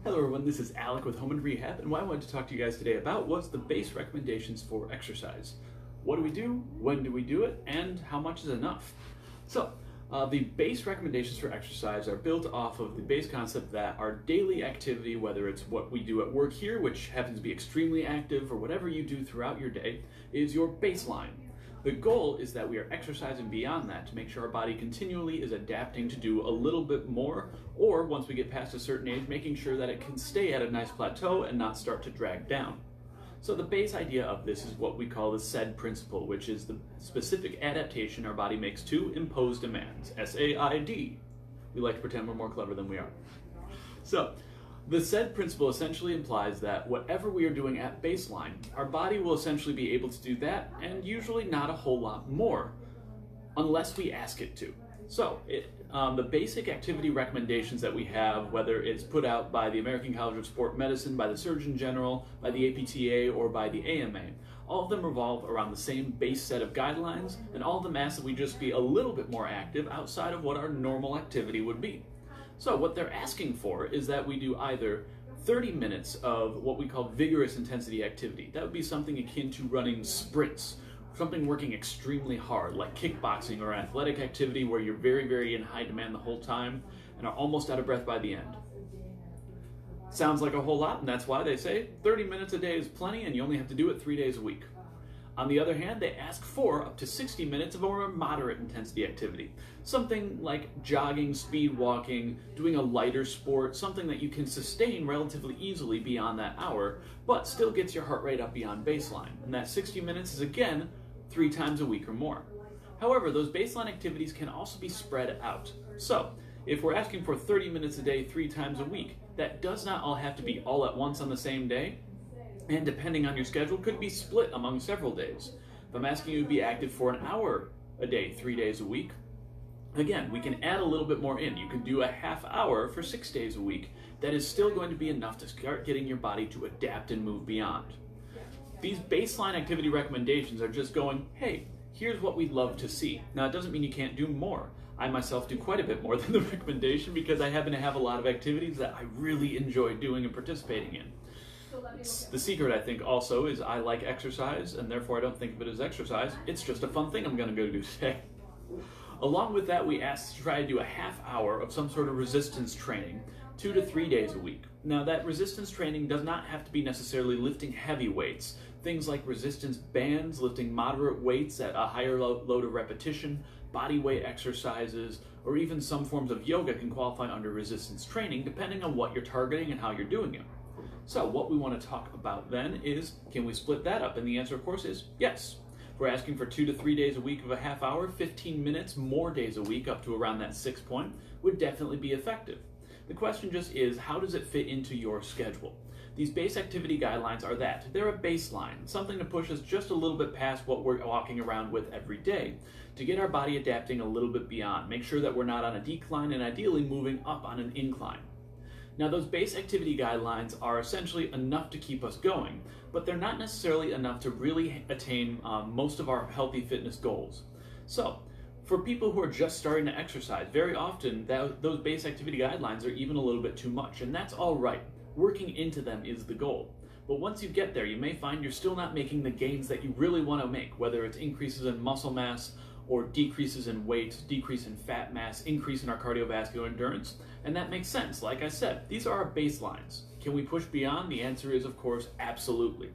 Hello everyone, this is Alec with Home and Rehab, and what I wanted to talk to you guys today about was the base recommendations for exercise. What do we do, when do we do it, and how much is enough? So, the base recommendations for exercise are built off of the base concept that our daily activity, whether it's what we do at work here, which happens to be extremely active, or whatever you do throughout your day, is your baseline. The goal is that we are exercising beyond that to make sure our body continually is adapting to do a little bit more, or once we get past a certain age, making sure that it can stay at a nice plateau and not start to drag down. So the base idea of this is what we call the SAID principle, which is the specific adaptation our body makes to imposed demands. SAID. We like to pretend we're more clever than we are. So, the SAID principle essentially implies that whatever we are doing at baseline, our body will essentially be able to do that, and usually not a whole lot more, unless we ask it to. So, the basic activity recommendations that we have, whether it's put out by the American College of Sport Medicine, by the Surgeon General, by the APTA, or by the AMA, all of them revolve around the same base set of guidelines, and all of them ask that we just be a little bit more active outside of what our normal activity would be. So what they're asking for is that we do either 30 minutes of what we call vigorous intensity activity. That would be something akin to running sprints, something working extremely hard, like kickboxing or athletic activity where you're very, very in high demand the whole time and are almost out of breath by the end. Sounds like a whole lot, and that's why they say 30 minutes a day is plenty and you only have to do it 3 days a week. On the other hand, they ask for up to 60 minutes of a more moderate intensity activity. Something like jogging, speed walking, doing a lighter sport, something that you can sustain relatively easily beyond that hour, but still gets your heart rate up beyond baseline. And that 60 minutes is again 3 times a week or more. However, those baseline activities can also be spread out. So, if we're asking for 30 minutes a day 3 times a week, that does not all have to be all at once on the same day, and depending on your schedule, could be split among several days. If I'm asking you to be active for an hour a day, 3 days a week, again, we can add a little bit more in. You can do a half hour for 6 days a week. That is still going to be enough to start getting your body to adapt and move beyond. These baseline activity recommendations are just going, hey, here's what we'd love to see. Now, it doesn't mean you can't do more. I myself do quite a bit more than the recommendation because I happen to have a lot of activities that I really enjoy doing and participating in. The secret, I think, also is I like exercise, and therefore I don't think of it as exercise. It's just a fun thing I'm going to go do today. Along with that, we asked to try to do a half hour of some sort of resistance training, 2 to 3 days a week. Now, that resistance training does not have to be necessarily lifting heavy weights. Things like resistance bands, lifting moderate weights at a higher load of repetition, body weight exercises, or even some forms of yoga can qualify under resistance training, depending on what you're targeting and how you're doing it. So what we want to talk about then is, can we split that up? And the answer, of course, is yes. If we're asking for 2 to 3 days a week of a half hour, 15 minutes more days a week up to around that 6 point would definitely be effective. The question just is, how does it fit into your schedule? These base activity guidelines are that. They're a baseline, something to push us just a little bit past what we're walking around with every day, to get our body adapting a little bit beyond, make sure that we're not on a decline and ideally moving up on an incline. Now, those base activity guidelines are essentially enough to keep us going, but they're not necessarily enough to really attain most of our healthy fitness goals. So, for people who are just starting to exercise, very often those base activity guidelines are even a little bit too much, and that's all right. Working into them is the goal. But once you get there, you may find you're still not making the gains that you really want to make, whether it's increases in muscle mass, or decreases in weight, decrease in fat mass, increase in our cardiovascular endurance. And that makes sense. Like I said, these are our baselines. Can we push beyond? The answer is, of course, absolutely.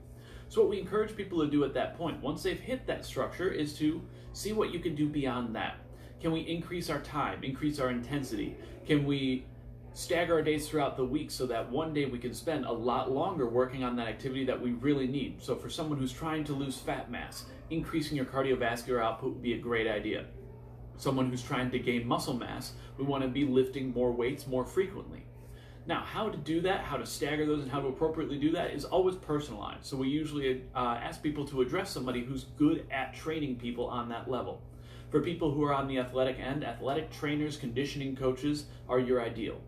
So what we encourage people to do at that point, once they've hit that structure, is to see what you can do beyond that. Can we increase our time, increase our intensity? Can we stagger our days throughout the week so that one day we can spend a lot longer working on that activity that we really need? So for someone who's trying to lose fat mass, increasing your cardiovascular output would be a great idea. Someone who's trying to gain muscle mass, we want to be lifting more weights more frequently. Now, how to do that, how to stagger those, and how to appropriately do that is always personalized. So we usually ask people to address somebody who's good at training people on that level. For people who are on the athletic end, athletic trainers, conditioning coaches are your ideal.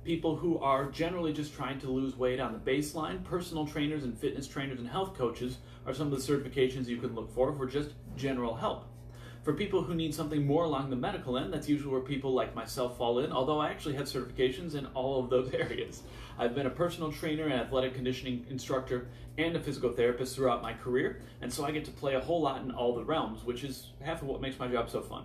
People who are generally just trying to lose weight on the baseline, personal trainers and fitness trainers and health coaches are some of the certifications you can look for just general help. For people who need something more along the medical end, that's usually where people like myself fall in, although I actually have certifications in all of those areas. I've been a personal trainer and athletic conditioning instructor and a physical therapist throughout my career, and so I get to play a whole lot in all the realms, which is half of what makes my job so fun.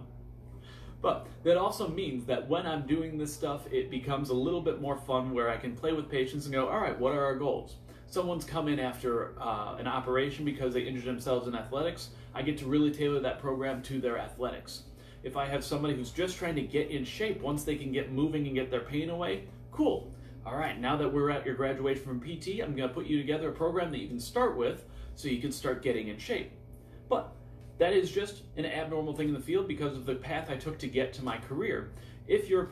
But that also means that when I'm doing this stuff, it becomes a little bit more fun where I can play with patients and go, all right, what are our goals? Someone's come in after an operation because they injured themselves in athletics. I get to really tailor that program to their athletics. If I have somebody who's just trying to get in shape, once they can get moving and get their pain away, cool. All right, now that we're at your graduation from PT, I'm going to put you together a program that you can start with so you can start getting in shape. But that is just an abnormal thing in the field because of the path I took to get to my career. If your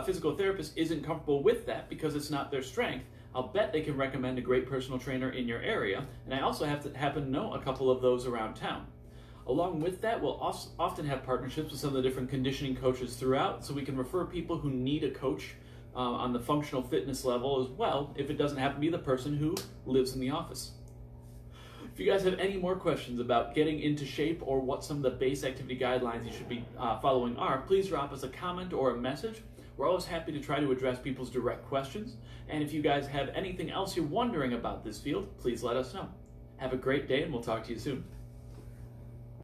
physical therapist isn't comfortable with that because it's not their strength, I'll bet they can recommend a great personal trainer in your area, and I also happen to know a couple of those around town. Along with that, we'll often have partnerships with some of the different conditioning coaches throughout, so we can refer people who need a coach on the functional fitness level as well, if it doesn't happen to be the person who lives in the office. If you guys have any more questions about getting into shape or what some of the base activity guidelines you should be following are, please drop us a comment or a message. We're always happy to try to address people's direct questions. And if you guys have anything else you're wondering about this field, please let us know. Have a great day, and we'll talk to you soon.